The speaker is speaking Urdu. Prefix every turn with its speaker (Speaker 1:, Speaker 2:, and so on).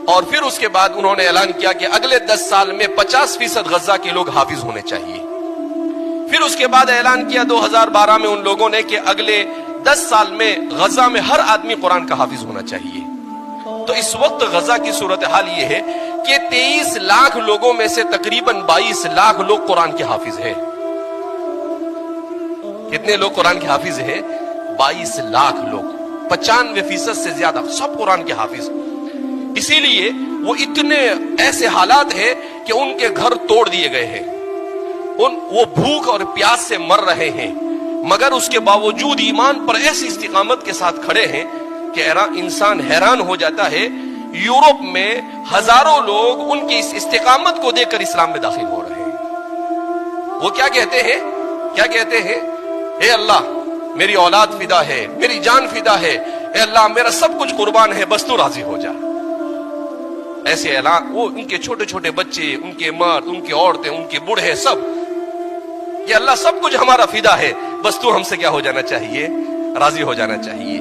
Speaker 1: اور پھر اس کے بعد انہوں نے اعلان کیا کہ اگلے 10 سال میں 50% غزہ کے لوگ حافظ ہونے چاہیے. پھر اس کے بعد اعلان کیا 2012 میں ان لوگوں نے کہ اگلے 10 سال میں غزہ میں ہر آدمی قرآن کا حافظ ہونا چاہیے. تو اس وقت غزہ کی صورتحال یہ ہے کہ 23 لاکھ لوگوں میں سے تقریباً 22 لاکھ لوگ قرآن کے حافظ ہیں. کتنے لوگ قرآن کے حافظ ہیں؟ 22 لاکھ لوگ، 95% سے زیادہ سب قرآن کے حافظ. اسی لیے وہ اتنے ایسے حالات ہیں کہ ان کے گھر توڑ دیے گئے ہیں، وہ بھوک اور پیاس سے مر رہے ہیں، مگر اس کے باوجود ایمان پر ایسی استقامت کے ساتھ کھڑے ہیں کہ انسان حیران ہو جاتا ہے. یورپ میں ہزاروں لوگ ان کی اس استقامت کو دیکھ کر اسلام میں داخل ہو رہے ہیں. وہ کیا کہتے ہیں؟ اے اللہ میری اولاد فدا ہے، میری جان فدا ہے، اے اللہ میرا سب کچھ قربان ہے، بس تو راضی ہو جا. ایسے اعلان، وہ ان کے چھوٹے چھوٹے بچے، ان کے مرد، ان کی عورتیں، ان کے بوڑھے، سب کہ اللہ سب کچھ ہمارا فدا ہے، بس تو ہم سے کیا ہو جانا چاہیے؟ راضی ہو جانا چاہیے.